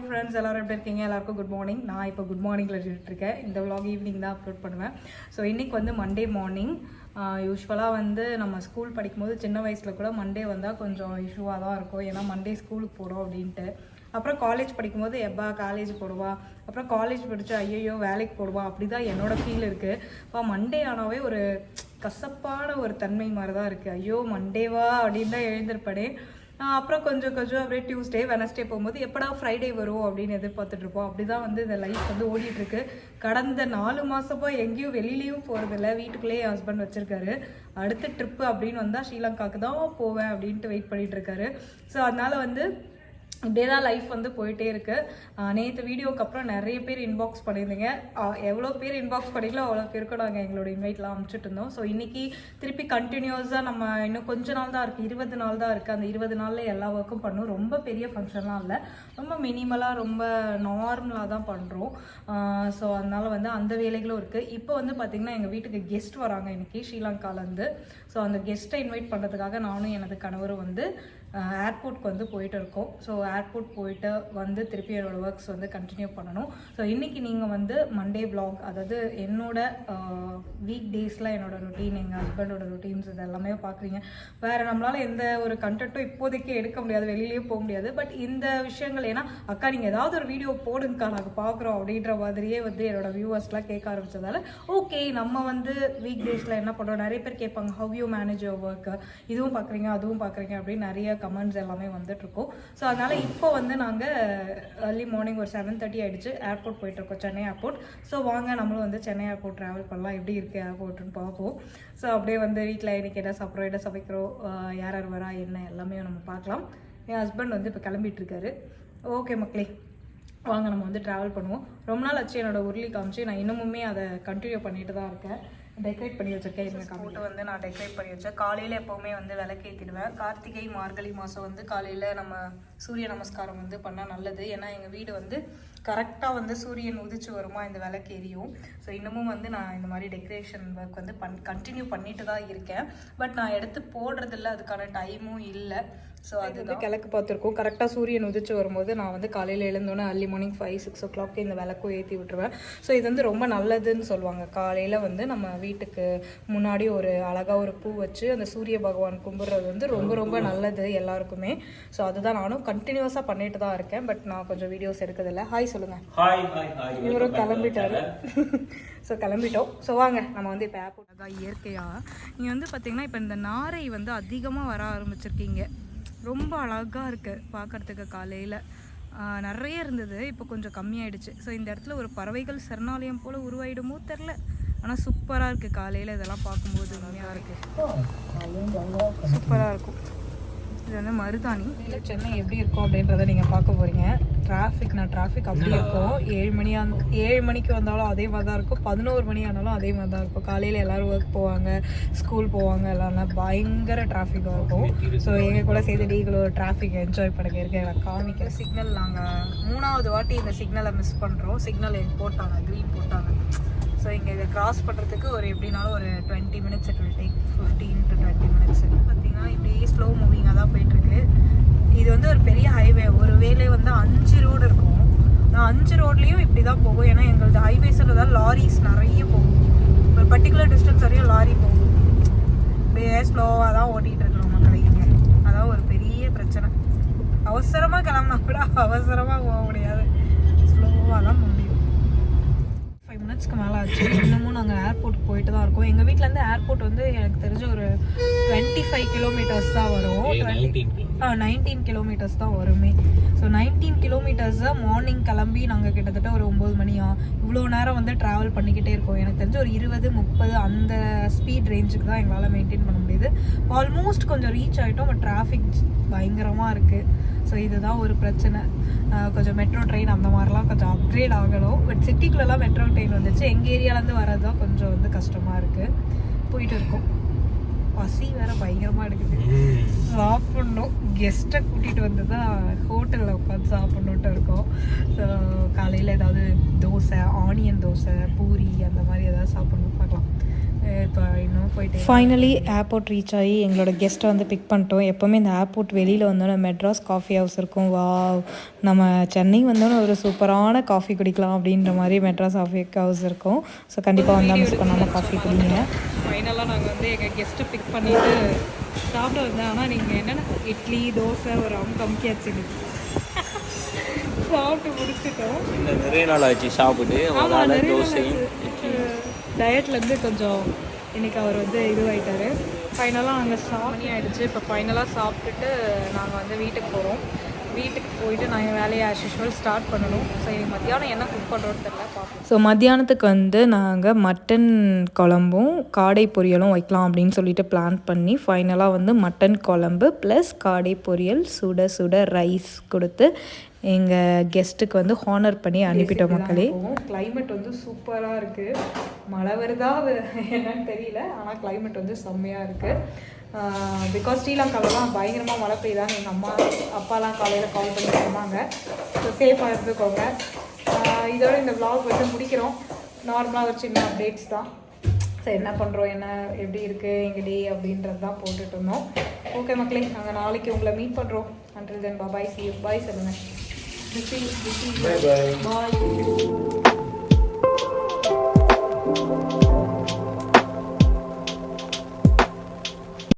Friends எல்லாரும் எப்படி இருக்கீங்க? எல்லாருக்கும் குட் மார்னிங். நான் இப்போ குட் மார்னிங்கில் இருக்கேன். இந்த vlog ஈவினிங் தான் அப்லோட் பண்ணுவேன். ஸோ இன்றைக்கி வந்து மண்டே மார்னிங். யூஸ்வலாக வந்து நம்ம ஸ்கூல் படிக்கும்போது சின்ன வயசில் கூட மண்டே வந்தால் கொஞ்சம் இஷ்யூவாக தான் இருக்கும். ஏன்னா மண்டே ஸ்கூலுக்கு போகிறோம் அப்படின்ட்டு. அப்புறம் காலேஜ் படிக்கும்போது எப்பா காலேஜ் போடுவா, அப்புறம் காலேஜ் படித்து ஐயோ வேலைக்கு போடுவா, அப்படி தான் என்னோடய ஃபீல் இருக்குது. இப்போ மண்டே ஆனாவே ஒரு கசப்பான ஒரு தன்மை மாதிரி தான் இருக்குது. ஐயோ மண்டேவா அப்படின்னு தான் எழுந்திருப்படே. அப்புறம் கொஞ்சம் அப்படியே டியூஸ்டே வெனஸ்டே போகும்போது எப்படா ஃப்ரைடே வரும் அப்படின்னு எதிர்பார்த்துட்ருப்போம். அப்படி தான் வந்து இந்த லைஃப் வந்து ஓடிட்டுருக்கு. கடந்த 4 மாதமாக எங்கேயும் வெளியிலையும் போகிறதில்ல, வீட்டுக்குள்ளேயே என் ஹஸ்பண்ட் வச்சுருக்காரு. அடுத்த ட்ரிப்பு அப்படின்னு வந்தால் ஸ்ரீலங்காவுக்கு தான் போவேன் அப்படின்ட்டு வெயிட் பண்ணிகிட்ருக்காரு. ஸோ அதனால் வந்து இப்படியே தான் லைஃப் வந்து போயிட்டே இருக்குது. நேற்று வீடியோக்கு அப்புறம் நிறைய பேர் இன்பாக்ஸ் பண்ணியிருந்தீங்க. எவ்வளோ பேர் இன்பாக்ஸ் பண்ணிக்கலோ அவ்வளோ பேருக்கும் நாங்கள் எங்களோட இன்வைட்லாம் அனுப்பிச்சிட்டு இருந்தோம். ஸோ இன்றைக்கி திருப்பி கண்டினியூஸாக நம்ம இன்னும் கொஞ்ச நாள் தான் இருக்குது, 20 நாள் தான் இருக்குது. அந்த 20 நாளில் எல்லா ஒர்க்கும் பண்ணும். ரொம்ப பெரிய ஃபங்க்ஷன்லாம் இல்லை, ரொம்ப மினிமலாக ரொம்ப நார்மலாக தான் பண்ணுறோம். ஸோ அதனால் வந்து அந்த வேலைகளும் இருக்குது. இப்போ வந்து பார்த்திங்கன்னா எங்கள் வீட்டுக்கு கெஸ்ட் வராங்க இன்றைக்கி ஸ்ரீலங்காலேருந்து. ஸோ அந்த கெஸ்ட்டை இன்வைட் பண்ணுறதுக்காக நானும் எனது கணவரும் வந்து ஏர்போர்ட்க்கு வந்து போயிட்டு இருக்கோம். ஸோ ஏர்போர்ட் போயிட்டு வந்து திருப்பி என்னோடய ஒர்க்ஸ் வந்து கண்டினியூ பண்ணணும். ஸோ இன்றைக்கி நீங்கள் வந்து மண்டே விளாக், அதாவது என்னோட வீக் டேஸில் என்னோடய ரொட்டீன், எங்கள் ஹஸ்பண்டோட ரொட்டீன்ஸ் இது எல்லாமே பார்க்குறீங்க. வேறு நம்மளால் எந்த ஒரு கண்டென்ட்டும் இப்போதைக்கு எடுக்க முடியாது, வெளியிலேயே போக முடியாது. பட் இந்த விஷயங்கள் ஏன்னா அக்கா நீங்கள் ஏதாவது ஒரு வீடியோ போடுங்கக்கா நாங்கள் பார்க்குறோம் அப்படின்ற மாதிரியே வந்து என்னோடய வியூவர்ஸ்லாம் கேட்க ஆரம்பித்ததால் ஓகே நம்ம வந்து வீக் டேஸில் என்ன பண்ணுறோம். நிறைய பேர் கேட்பாங்க how you manage your work, இதுவும் பார்க்குறீங்க அதுவும் பார்க்குறீங்க அப்படின்னு நிறைய கமெண்ட்ஸ் எல்லாமே வந்துட்டுருக்கோம். ஸோ அதனால் இப்போ வந்து நாங்கள் ஏர்லி மார்னிங் ஒரு 7:30 ஆகிடுச்சு ஏர்போர்ட் போயிட்டுருக்கோம், சென்னை ஏர்போர்ட். ஸோ வாங்க நம்மளும் வந்து சென்னை ஏர்போர்ட் ட்ராவல் பண்ணலாம், எப்படி இருக்குது ஏர்போர்ட்டுன்னு பார்ப்போம். ஸோ அப்படியே வந்து வீட்டில் இன்றைக்கி என்ன சாப்பிட்றோம், என்ன சமைக்கிறோம், யார் யார் வரா என்ன எல்லாமே நம்ம பார்க்கலாம். என் ஹஸ்பண்ட் வந்து இப்போ கிளம்பிட்டுருக்காரு. ஓகே மக்களே வாங்க நம்ம வந்து ட்ராவல் பண்ணுவோம். ரொம்ப நாள் ஆச்சு என்னோடய உருளி காமிச்சு, நான் இன்னமுமே அதை கண்டினியூ பண்ணிட்டு தான் இருக்கேன். டெக்கரேட் பண்ணி வச்சுருக்கேன். இந்த கம்ப்யூட்டர் வந்து நான் டெக்கரேட் பண்ணி வச்சேன். காலையில் எப்போவுமே வந்து விளக்கேற்றிடுவேன். கார்த்திகை மார்கழி மாதம் வந்து காலையில் நம்ம சூரிய நமஸ்காரம் வந்து பண்ணால் நல்லது. ஏன்னா எங்கள் வீடு வந்து கரெக்டாக வந்து சூரியன் உதிச்சு வருமா இந்த விளக்கு எரியும். ஸோ இன்னமும் வந்து நான் இந்த மாதிரி டெக்கரேஷன் ஒர்க் வந்து கண்டினியூ பண்ணிட்டு தான் இருக்கேன். பட் நான் எடுத்து போடுறதில்ல, அதுக்கான டைமும் இல்லை. ஸோ அது வந்து கிழக்கு பார்த்துருக்கோம். கரெக்டாக சூரியன் உதிச்சு வரும்போது நான் வந்து காலையில் எழுந்தோன்னே அர்லி மார்னிங் 5-6 o'clock இந்த விளக்கும் ஏற்றி விட்டுருவேன். ஸோ இது வந்து ரொம்ப நல்லதுன்னு சொல்லுவாங்க. காலையில் வந்து நம்ம வீட்டுக்கு முன்னாடி ஒரு அழகாக ஒரு பூ வச்சு அந்த சூரிய பகவான் கும்பிட்றது வந்து ரொம்ப ரொம்ப நல்லது எல்லாருக்குமே. ஸோ அதுதான் நானும் கண்டினியூஸாக பண்ணிட்டு தான் இருக்கேன். பட் நான் கொஞ்சம் வீடியோஸ் எடுக்கிறதில்ல. ஹாய் சொல்லுங்கள். இவரும் கிளம்பிட்டாரு. ஸோ கிளம்பிட்டோம். ஸோ வாங்க நம்ம வந்து இப்போ ஏர்போர்ட் தான் இயற்கையாக நீங்கள் வந்து பார்த்திங்கன்னா இப்போ இந்த நாரை வந்து அதிகமாக வர ஆரம்பிச்சிருக்கீங்க. ரொம்ப அழகாக இருக்குது பார்க்குறதுக்கு. காலையில் நிறைய இருந்தது, இப்போ கொஞ்சம் கம்மியாயிடுச்சு. ஸோ இந்த இடத்துல ஒரு பறவைகள் சரணாலயம் போல் உருவாயிடுமோ தெரில, ஆனால் சூப்பராக இருக்குது. காலையில் இதெல்லாம் பார்க்கும்போது உண்மையாக இருக்குது, சூப்பராக இருக்கும். இது வந்து மருதாணி. சென்னை எப்படி இருக்கும் அப்படின்றத நீங்கள் பார்க்க போகிறீங்க. டிராஃபிக் அப்படி இருக்கும். 7 மணிக்கு வந்தாலும் அதே மாதிரி தான் இருக்கும், 11 மணி ஆனாலும் அதே மாதிரி தான் இருக்கும். காலையில் எல்லோரும் ஒர்க் போவாங்க, ஸ்கூல் போவாங்க, எல்லாம் பயங்கர டிராஃபிக்காக இருக்கும். ஸோ எங்கள் கூட சேர்த்து நீங்களும் ஒரு டிராஃபிக் என்ஜாய் பண்ணுங்க. இருக்க எனக்கு காமிக்கிற சிக்னல் நாங்கள் 3வது வாட்டி இந்த சிக்னலை மிஸ் பண்ணுறோம். சிக்னல் போட்டாங்க, க்ரீன் போட்டாங்க. ஸோ இங்கே இதை கிராஸ் பண்ணுறதுக்கு ஒரு எப்படினாலும் ஒரு 20 minutes it will take, 15 to 20 minutes. பார்த்திங்கன்னா இப்படியே ஸ்லோ மூவிங்காக தான் போயிட்டுருக்கு. இது வந்து ஒரு பெரிய ஹைவே. ஒரு வேலை வந்து 5 ரோடு இருக்கும். நான் 5 ரோட்லேயும் இப்படி தான் போகும். ஏன்னா எங்களது ஹைவேஸில் லாரிஸ் நிறைய போகும். ஒரு பர்டிகுலர் டிஸ்டன்ஸ் வரையும் லாரி போகும். இப்படியே ஸ்லோவாக தான் ஓட்டிகிட்டு இருக்கணும் மக்களுக்கு. அதான் ஒரு பெரிய பிரச்சனை. அவசரமாக கிளம்புனா கூட அவசரமாக போக முடியாது, ஸ்லோவாக தான் முடியும். 5 minutesக்கு மேலே ஆச்சு. இன்னமும் நாங்கள் ஏர்போர்ட்டுக்கு போயிட்டு தான் இருக்கோம். எங்கள் வீட்டிலேருந்து ஏர்போர்ட் வந்து எனக்கு தெரிஞ்ச ஒரு 25 kilometers தான் வரும். 19 kilometers தான் வருமே. ஸோ 19 kilometers தான் மார்னிங் கிளம்பி நாங்கள் கிட்டத்தட்ட ஒரு 9 மணியா இவ்வளோ நேரம் வந்து ட்ராவல் பண்ணிக்கிட்டே இருக்கோம். எனக்கு தெரிஞ்ச ஒரு 20-30 அந்த ஸ்பீட் ரேஞ்சுக்கு தான் எங்களால் மெயின்டைன் பண்ண முடியுது. ஆல்மோஸ்ட் கொஞ்சம் ரீச் ஆகிட்டோம். பட் டிராஃபிக் பயங்கரமாக இருக்குது. ஸோ இதுதான் ஒரு பிரச்சனை. கொஞ்சம் மெட்ரோ ட்ரெயின் அந்த மாதிரிலாம் கொஞ்சம் அப்கிரேட் ஆகணும். பட் சிட்டிக்குள்ளெல்லாம் மெட்ரோ ட்ரெயின் வந்துச்சு. எங்கள் ஏரியாவிலேருந்து வர்றது தான் கொஞ்சம் வந்து கஷ்டமாக இருக்குது. போயிட்டு இருக்கோம். பசி வேறு பயங்கரமாக எடுக்குது, சாப்பிட்ணும். கெஸ்ட்டை கூட்டிகிட்டு வந்து தான் ஹோட்டலில் உட்காந்து சாப்பிட்ணுன்ட்டு இருக்கோம். ஸோ காலையில் ஏதாவது தோசை, ஆனியன் தோசை, பூரி அந்த மாதிரி ஏதாவது சாப்பிட்ணும் பார்க்கலாம். இப்போ இன்னும் போயிட்டு ஃபைனலி ஏர்போர்ட் ரீச் ஆகி எங்களோட கெஸ்ட்டை வந்து பிக் பண்ணிட்டோம். எப்போவுமே இந்த ஏர்போர்ட் வெளியில் வந்தோன்னே மெட்ராஸ் காஃபி ஹவுஸ் இருக்கும். வா, நம்ம சென்னை வந்தோன்னே ஒரு சூப்பரான காஃபி குடிக்கலாம் அப்படின்ற மாதிரி மெட்ராஸ் காஃபி ஹவுஸ் இருக்கும். ஸோ கண்டிப்பாக வந்தால் மிஸ் பண்ணாமல் காஃபி குடிங்க. ஃபைனலாக நாங்கள் வந்து எங்கள் கெஸ்ட்டை பிக் பண்ணிவிட்டு சாப்பிட வந்தேன். ஆனால் நீங்கள் என்னென்ன இட்லி தோசை ஒரு கம்மியாச்சு சாப்பிட்டு முடிச்சுட்டோம். நிறைய நாள் ஆச்சு சாப்பிட்டு. டயட்லேருந்து கொஞ்சம் இன்றைக்கி அவர் வந்து இதுவாகிட்டார். ஃபைனலாக நாங்கள் சாமி ஆகிடுச்சு. இப்போ ஃபைனலாக சாப்பிட்டுட்டு நாங்கள் வந்து வீட்டுக்கு போகிறோம். வீட்டுக்கு போயிட்டு நான் என் வேலையை ஆஸ் யூஷுவல் ஸ்டார்ட் பண்ணணும். ஸோ எனக்கு மத்தியானம் என்ன குக் பண்ணுறோன்னு தெரியல, பார்ப்போம். ஸோ மத்தியானத்துக்கு வந்து நாங்கள் மட்டன் குழம்பும் காடை பொரியலும் வைக்கலாம் அப்படின்னு சொல்லிட்டு பிளான் பண்ணி ஃபைனலாக வந்து மட்டன் குழம்பு ப்ளஸ் காடை பொரியல் சுட சுட ரைஸ் கொடுத்து எங்கள் கெஸ்ட்டுக்கு வந்து ஹானர் பண்ணி அனுப்பிட்டோம். மக்களே, கிளைமேட் வந்து சூப்பராக இருக்குது. மழை வருதா என்னன்னு தெரியல, ஆனால் கிளைமேட் வந்து செம்மையாக இருக்குது. பிகாஸ் ஸ்ரீலங்காவிலாம் பயங்கரமாக மழை பெய்யுதான்னு எங்கள் அம்மா அப்பாலாம் காலையில் கால் பண்ணி சொன்னாங்க. ஸோ சேஃபாக இருந்துக்கோங்க. இதோட இந்த vlog வந்து முடிக்கிறோம். நார்மலாக ஒரு சின்ன அப்டேட்ஸ் தான். ஸோ என்ன பண்ணுறோம், என்ன எப்படி இருக்குது எங்கள் டே அப்படின்றது தான் போட்டுட்டு இருந்தோம். ஓகே மக்களே, நாங்கள் நாளைக்கு உங்களை மீட் பண்ணுறோம். Until then bye. See you. Bye சொல்லுங்கள். பாய்.